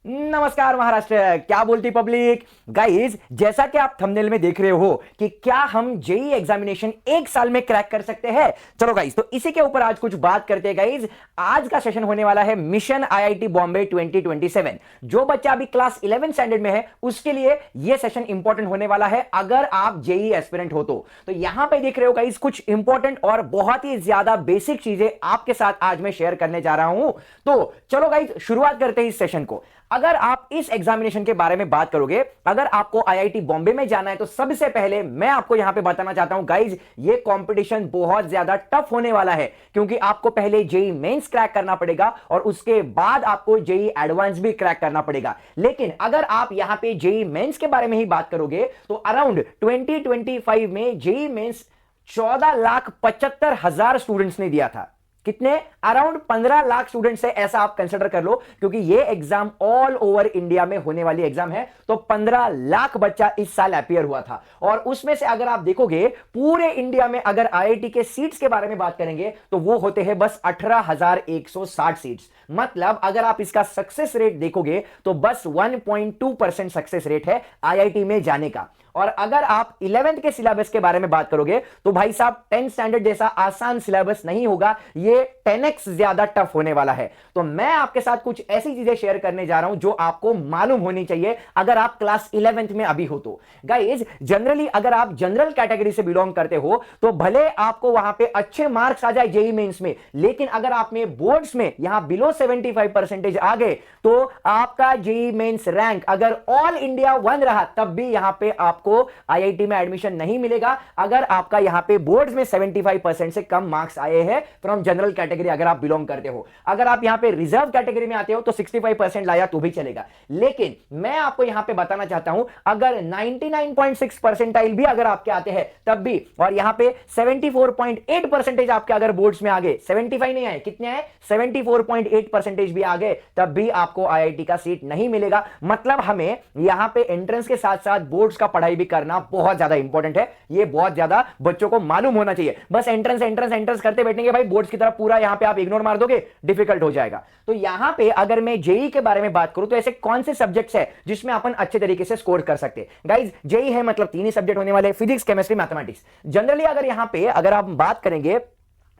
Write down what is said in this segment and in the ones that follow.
नमस्कार महाराष्ट्र, क्या बोलती पब्लिक। गाइस, जैसा कि आप थंबनेल में देख रहे हो कि क्या हम जेई एग्जामिनेशन एक साल में क्रैक कर सकते हैं। चलो गाइस, तो इसी के ऊपर आज कुछ बात करते हैं। गाइस, आज का सेशन होने वाला है मिशन आईआईटी बॉम्बे 2027। जो बच्चा अभी क्लास 11 स्टैंडर्ड में है उसके लिए यह सेशन इंपॉर्टेंट होने वाला है, अगर आप जेई एस्पिरेंट हो तो यहां पे देख रहे हो गाइस, कुछ इंपॉर्टेंट और बहुत ही ज्यादा बेसिक चीजें आपके साथ आज मैं शेयर करने जा रहा हूं। तो चलो गाइस, शुरुआत करते हैं इस सेशन को। अगर आप इस एग्जामिनेशन के बारे में बात करोगे, अगर आपको आईआईटी बॉम्बे में जाना है, तो सबसे पहले मैं आपको यहां पे बताना चाहता हूं गाइज, ये कंपटीशन बहुत ज्यादा टफ होने वाला है, क्योंकि आपको पहले जेई मेंस क्रैक करना पड़ेगा और उसके बाद आपको जेई एडवांस भी क्रैक करना पड़ेगा। लेकिन अगर आप यहां पे जेई मेंस के बारे में ही बात करोगे तो अराउंड 2025 में जेई मेंस 14,75,000 स्टूडेंट्स ने दिया था। कितने? अराउंड 15 लाख स्टूडेंट्स है, ऐसा आप कंसिडर कर लो, क्योंकि ये एग्जाम ऑल ओवर इंडिया में होने वाली एग्जाम है। तो 15 लाख बच्चा इस साल अपीयर हुआ था, और उसमें से अगर आप देखोगे पूरे इंडिया में अगर आईआईटी के सीट्स के बारे में बात करेंगे तो वो होते हैं बस 18,160 सीट्स। मतलब अगर आप इसका सक्सेस रेट देखोगे तो बस 1.2% सक्सेस रेट है आईआईटी में जाने का। और अगर आप 11th के सिलेबस के बारे में बात करोगे तो भाई साहब 10th स्टैंडर्ड जैसा आसान सिलेबस नहीं होगा, ये 10x ज्यादा टफ होने वाला है। तो मैं आपके साथ कुछ ऐसी चीजें शेयर करने जा रहा हूं जो आपको मालूम होनी चाहिए अगर आप क्लास 11th में अभी हो तो। गाइस, जनरली अगर आप जनरल कैटेगरी से बिलोंग करते हो तो भले आपको वहां पे अच्छे मार्क्स आ जाए जेई मेंस में, लेकिन अगर आप में बोर्ड्स में यहां बिलो 75% आ गए तो आपका जेई मेंस रैंक अगर ऑल इंडिया 1 रहा तब भी यहां पे आपको आईआईटी में एडमिशन नहीं मिलेगा, अगर आपका यहां पे बोर्ड्स में 75% से कम मार्क्स आए हैं फ्रॉम जनरल कैटेगरी अगर आप बिलोंग करते हो। अगर आप यहां पे रिजर्व कैटेगरी में आते हो तो 65% लाया तो भी चलेगा। लेकिन मैं आपको यहां पे बताना चाहता हूं, अगर 99.6 परसेंटाइल भी अगर आपके आते हैं तब भी, और यहां पे 74.8% आपके अगर बोर्ड्स में आ गए, 75 नहीं आए, कितने आए? 74.8% भी आ गए, तब भी आपको आईआईटी का सीट नहीं मिलेगा। मतलब हमें यहां पे एंट्रेंस के साथ साथ बोर्ड्स का पढ़ाई भी करना बहुत ज्यादा इंपॉर्टेंट है। ये बहुत ज्यादा बच्चों को मालूम होना चाहिए। बस एंट्रेंस एंट्रेंस एंट्रेंस करते बैठेंगे भाई, बोर्ड्स की तरफ पूरा यहां पे आप इग्नोर मार दोगे, डिफिकल्ट हो जाएगा। तो यहां पे अगर मैं जेई के बारे में बात करूं तो ऐसे कौन से सब्जेक्ट्स है जिसमें अपन अच्छे तरीके से स्कोर कर सकते हैं। गाइज, जेई है मतलब 3 ही सब्जेक्ट होने वाले, फिजिक्स, केमिस्ट्री, मैथमेटिक्स। जनरली अगर यहां पे अगर आप बात करेंगे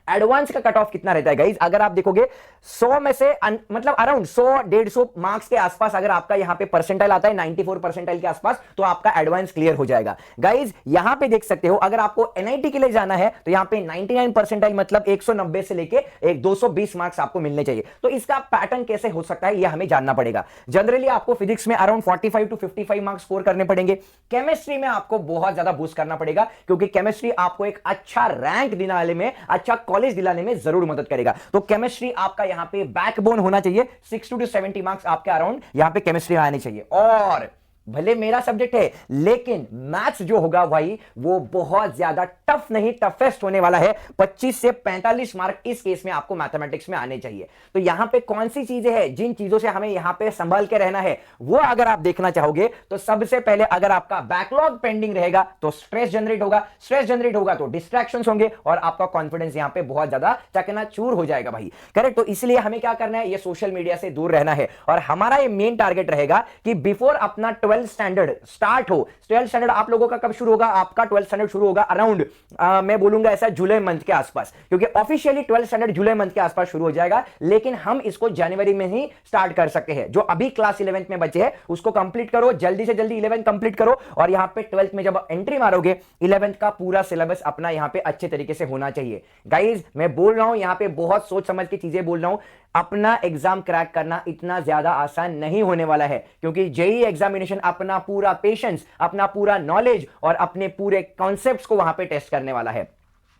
एडवांस का कट ऑफ कितना रहता है गाइज, अगर आप देखोगे 100 में से मतलब अराउंड 100-150 मार्क्स के आसपास अगर आपका यहां पे परसेंटाइल आता है 94 परसेंटाइल के आसपास, तो आपका एडवांस क्लियर हो जाएगा। गाइज, यहां पे देख सकते हो अगर आपको एनआईटी के लिए जाना है तो यहां पे 99 परसेंटाइल मतलब 190 से लेके 220 मार्क्स आपको मिलने चाहिए। तो इसका पैटर्न कैसे हो सकता है यह हमें जानना पड़ेगा। जनरली आपको फिजिक्स में अराउंड 45 to 55 मार्क्स स्कोर करने पड़ेंगे। केमिस्ट्री में आपको बहुत ज्यादा बूस्ट करना पड़ेगा, क्योंकि केमिस्ट्री आपको एक अच्छा रैंक दिलाने में, अच्छा कॉलेज दिलाने में जरूर मदद करेगा। तो केमिस्ट्री आपका यहां पे बैकबोन होना चाहिए। 60 to 70 मार्क्स आपके अराउंड यहां पे केमिस्ट्री में आने चाहिए। और भले मेरा सब्जेक्ट है, लेकिन मैथ्स जो होगा भाई वो बहुत ज्यादा टफ नहीं, टफेस्ट होने वाला है। 25 से 45 मार्क इस केस में आपको मैथमेटिक्स में आने चाहिए। तो यहां पे कौन सी चीजें हैं जिन चीजों से हमें यहां पे संभाल के रहना है, वो अगर आप देखना चाहोगे तो सबसे पहले अगर आपका बैकलॉग पेंडिंग रहेगा तो स्ट्रेस जनरेट होगा, स्ट्रेस जनरेट होगा तो डिस्ट्रैक्शंस होंगे और आपका कॉन्फिडेंस यहां पे बहुत ज्यादा चकनाचूर हो जाएगा भाई। करेक्ट? तो इसलिए हमें क्या करना है, ये सोशल मीडिया से दूर रहना है, और हमारा ये मेन टारगेट रहेगा कि बिफोर अपना 12th स्टैंडर्ड स्टार्ट हो। 12th स्टैंडर्ड आप लोगों का कब शुरू होगा? आपका 12th स्टैंडर्ड शुरू होगा अराउंड मैं बोलूंगा ऐसा जुलाई मंथ के आसपास, क्योंकि ऑफिशियली 12th स्टैंडर्ड जुलाई मंथ के आसपास शुरू हो जाएगा, लेकिन हम इसको जनवरी में ही स्टार्ट कर सकते हैं। जो अभी क्लास 11th में बचे हैं उसको कंप्लीट करो, जल्दी से जल्दी 11th कंप्लीट करो, और यहां पे 12th में जब एंट्री मारोगे 11th का पूरा सिलेबस अपना यहां पे अच्छे तरीके से होना चाहिए। गाइज, मैं बोल रहा हूं यहां पे बहुत सोच समझ के चीजें बोल रहा हूं। अपना एग्जाम क्रैक करना इतना ज्यादा आसान नहीं होने वाला है, क्योंकि जेई एग्जामिनेशन अपना पूरा पेशेंस, अपना पूरा नॉलेज और अपने पूरे कॉन्सेप्ट्स को वहां पे टेस्ट करने वाला है।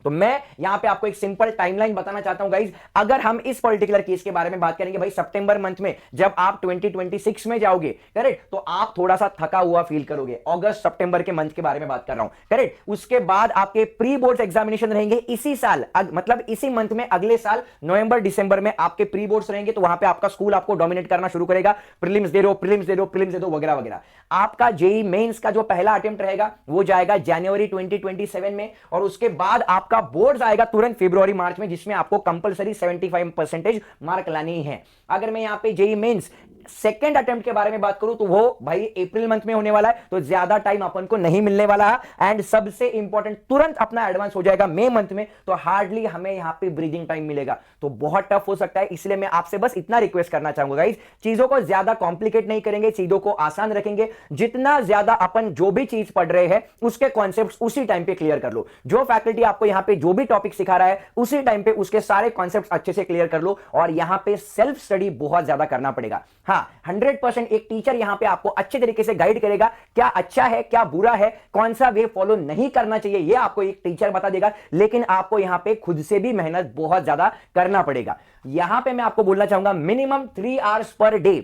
तो मैं यहां पे आपको एक सिंपल टाइमलाइन बताना चाहता हूं गाइज। अगर हम इस पर्टिकुलर केस के बारे में बात करेंगे भाई, सितंबर मंथ में जब आप 2026 में जाओगे, करेक्ट, तो आप थोड़ा सा थका हुआ फील करोगे। अगस्त सितंबर के मंथ के बारे में बात कर रहा हूं, करेक्ट। उसके बाद आपके प्री बोर्ड्स एग्जामिनेशन रहेंगे इसी साल, मतलब इसी मंथ में, अगले साल नवंबर दिसंबर में आपके प्री बोर्ड्स रहेंगे। तो वहां पे आपका स्कूल आपको डोमिनेट करना शुरू करेगा, प्रीलिम्स दे दो, प्रीलिम्स दे दो, प्रीलिम्स दे दो, वगैरह वगैरह। आपका जेई मेंस का जो पहला अटेम्प्ट रहेगा वो जाएगा जनवरी 2027 में, और उसके बाद आप आपका बोर्ड्स आएगा तुरंत फरवरी मार्च में, जिसमें आपको कंपलसरी 75% मार्क लानी है। अगर मैं यहां पे जेईई मेंस सेकेंड अटेम्प्ट के बारे में बात करूं तो वो भाई अप्रैल मंथ में होने वाला है, तो ज्यादा टाइम अपन को नहीं मिलने वाला है। एंड सबसे इंपॉर्टेंट, तुरंत अपना एडवांस हो जाएगा मई मंथ में, तो हार्डली हमें यहां पे ब्रीदिंग टाइम मिलेगा, तो बहुत टफ हो सकता है। इसलिए मैं आपसे बस इतना रिक्वेस्ट करना चाहूंगा गाइस, चीजों को ज्यादा कॉम्प्लिकेट नहीं करेंगे, चीजों को आसान रखेंगे। जितना ज्यादा अपन जो भी चीज पढ़ रहे हैं उसके कॉन्सेप्ट्स उसी टाइम पे क्लियर कर लो। जो फैकल्टी आपको यहां पे जो भी टॉपिक सिखा रहा है उसी टाइम पे उसके सारे कॉन्सेप्ट्स अच्छे से क्लियर कर लो। और यहां पे सेल्फ स्टडी बहुत ज्यादा करना पड़ेगा। हां, 100% एक टीचर यहां पे आपको अच्छे तरीके से गाइड करेगा, क्या अच्छा है क्या बुरा है, कौन सा वे फॉलो नहीं करना चाहिए, ये आपको एक टीचर बता देगा। लेकिन आपको यहां पे खुद से भी मेहनत बहुत ज्यादा करना पड़ेगा। यहां पे मैं आपको बोलना चाहूंगा मिनिमम 3 आवर्स पर डे।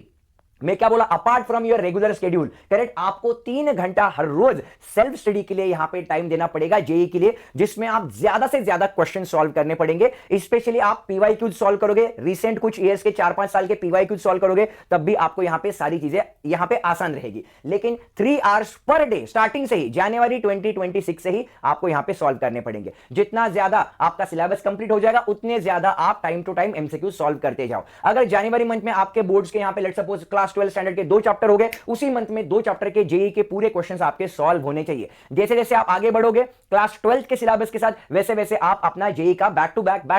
मैं क्या बोला, apart from your regular schedule, correct, आपको 3 घंटा हर रोज सेल्फ स्टडी के लिए यहां पे टाइम देना पड़ेगा जेईई के लिए, जिसमें आप ज्यादा से ज्यादा क्वेश्चन सॉल्व करने पड़ेंगे। स्पेशली आप पीवाईक्यूज सॉल्व करोगे, रिसेंट कुछ ईयर्स के 4-5 साल के पीवाईक्यूज सॉल्व करोगे, तब भी आपको यहां पे सारी चीजें यहां पे आसान रहेगी। लेकिन 3 आवर्स पर डे स्टार्टिंग से ही, जनवरी 2026 से ही आपको यहां पे सॉल्व करने पड़ेंगे। जितना ज्यादा आपका सिलेबस कंप्लीट हो जाएगा उतने ज्यादा आप time to time MCQ solve करते जाओ। अगर जनवरी मंथ में आपके बोर्ड्स के यहां पे लेट्स सपोज क्लास 12 स्टैंडर्ड के 2 चैप्टर हो गए, उसी मंथ में 2 चैप्टर के जेईई के पूरे क्वेश्चंस आपके सॉल्व होने चाहिए। जैसे जैसे आप आगे बढ़ोगे क्लास 12 के सिलेबस के साथ, वैसे वैसे आप अपना जेईई का बैक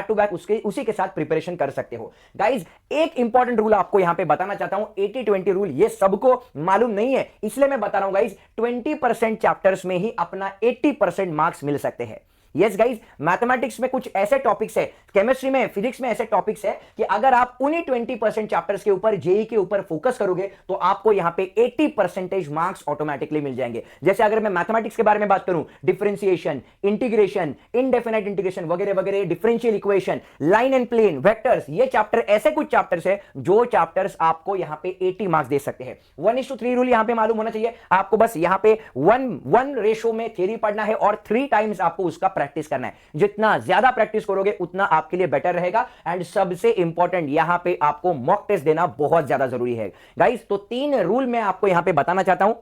टू बैक उसी के साथ प्रिपरेशन कर सकते हो। गाइज, एक इंपॉर्टेंट रूल आपको यहां पे बताना चाहता हूं, 80-20 रूल। ये सबको मालूम नहीं है, इसलिए मैं बता रहा हूं गाइज, 20% चैप्टर्स में ही अपना 80% मार्क्स मिल सकते हैं। यस गाइज, मैथमेटिक्स में कुछ ऐसे टॉपिक्स है, केमिस्ट्री में, फिजिक्स में ऐसे टॉपिक्स है कि अगर आप उन्हीं 20% चैप्टर्स के ऊपर जेईई के ऊपर फोकस करोगे तो आपको यहां पे 80% मार्क्स ऑटोमेटिकली मिल जाएंगे। जैसे अगर मैं मैथमेटिक्स के बारे में बात करूं, डिफरेंशिएशन, इंटीग्रेशन, इनडेफिनाइट इंटीग्रेशन वगैरह वगैरह, differential equation, line and plane, vectors, ये चैप्टर ऐसे कुछ चैप्टर्स है जो चैप्टर्स आपको यहां पे 80 मार्क्स दे सकते हैं। 1:3 रूल यहां पे मालूम होना चाहिए आपको, बस यहां पे 1 रेशो में थ्योरी पढ़ना है और 3 टाइम्स आपको उसका प्रैक्टिस करना है। जितना ज्यादा प्रैक्टिस करोगे उतना आपके लिए बेटर रहेगा। एंड सबसे इंपॉर्टेंट, यहां पे आपको मॉक टेस्ट देना बहुत ज्यादा जरूरी है गाइस। तो 3 रूल मैं आपको यहां पे बताना चाहता हूं।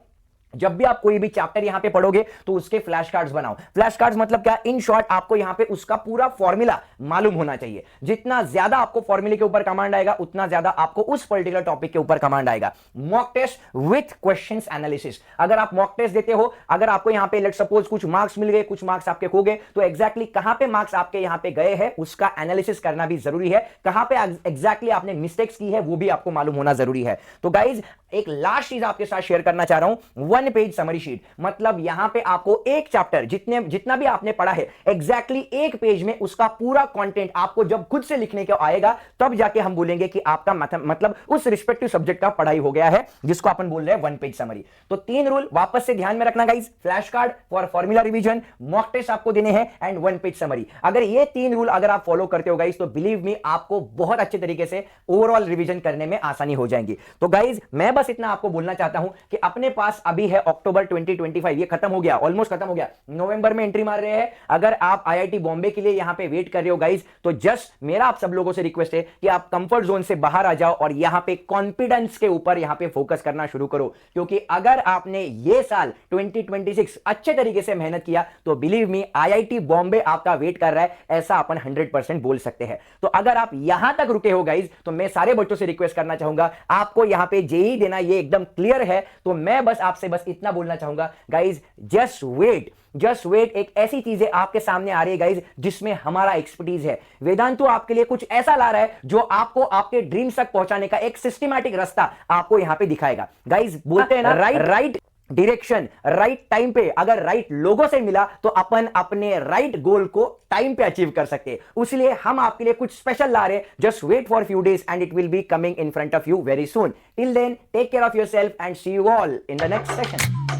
जब भी आप कोई भी चैप्टर यहां पे पढ़ोगे तो उसके फ्लैश कार्ड्स बनाओ। फ्लैश कार्ड्स मतलब क्या, इन शॉर्ट आपको यहां पे उसका पूरा फॉर्मूला मालूम होना चाहिए। जितना ज्यादा आपको फॉर्मूले के ऊपर कमांड आएगा उतना ज्यादा आपको उस पर्टिकुलर टॉपिक के ऊपर कमांड आएगा। Mock test with questions analysis, अगर आप मॉक टेस्ट देते हो, अगर आपको यहां पे लेट्स सपोज कुछ मार्क्स मिल गए, कुछ मार्क्स आपके खो गए, तो एग्जैक्टली कहां पे मार्क्स आपके यहां पे गए हैं उसका एनालिसिस करना भी जरूरी है। कहां पे एग्जैक्टली आपने मिस्टेक्स की है वो भी आपको मालूम होना जरूरी है। तो गाइज, एक लास्ट चीज आपके साथ शेयर करना चाह रहा हूं, 1 पेज समरी शीट। मतलब यहां पे आपको एक चैप्टर जितना भी आपने पढ़ा है एग्जैक्टली एक पेज में उसका पूरा कंटेंट आपको जब खुद से लिखने को आएगा तब जाके हम बोलेंगे कि आपका मतलब उस रिस्पेक्टिव सब्जेक्ट का पढ़ाई हो गया है, जिसको अपन बोल रहे हैं 1 पेज समरी। तो 3 रूल वापस से ध्यान में रखना guys, flash card for formula revision, mock test आपको देने हैं एंड 1 पेज समरी। अगर ये 3 रूल अगर आप फॉलो करते हो गाइस तो बिलीव मी आपको बहुत अच्छे तरीके से ओवरऑल रिवीजन करने में आसानी हो जाएगी। तो गाइस, मैं बस इतना आपको बोलना चाहता हूं कि अपने पास अभी है अक्टूबर 2025, ये खत्म हो गया, ऑलमोस्ट खत्म हो गया, नवंबर में एंट्री मार रहे हैं। अगर आप आईआईटी बॉम्बे के लिए यहां पे वेट कर रहे हो गाइस, तो जस्ट मेरा आप सब लोगों से रिक्वेस्ट है कि आप कंफर्ट जोन से बाहर आ जाओ और यहां पे कॉन्फिडेंस के ऊपर यहां पे फोकस करना शुरू करो। क्योंकि अगर आपने ये साल 2026 अच्छे तरीके से मेहनत किया तो बिलीव मी आईआईटी बॉम्बे आपका वेट कर रहा है, ऐसा अपन 100% बोल सकते हैं। तो अगर आप यहां तक रुके हो गाइस, तो मैं सारे बच्चों से रिक्वेस्ट करना चाहूंगा, आपको यहां पे जेईई देना ये एकदम क्लियर है। तो मैं बस आपसे बस इतना बोलना चाहूंगा गाइज, जस्ट वेट। एक ऐसी चीजें आपके सामने आ रही है गाइज जिसमें हमारा एक्सपर्टीज है। वेदांतु आपके लिए कुछ ऐसा ला रहा है जो आपको आपके ड्रीम्स तक पहुंचाने का एक सिस्टमैटिक रास्ता आपको यहां पे दिखाएगा। गाइज, बोलते हैं ना, राइट डायरेक्शन राइट टाइम पे अगर राइट लोगों से मिला तो अपन अपने राइट गोल को टाइम पे अचीव कर सकते हैं। इसलिए हम आपके लिए कुछ स्पेशल ला रहे हैं। Just wait for few days and it will be coming in front of you very soon. Till then take care of yourself and see you all in the next session.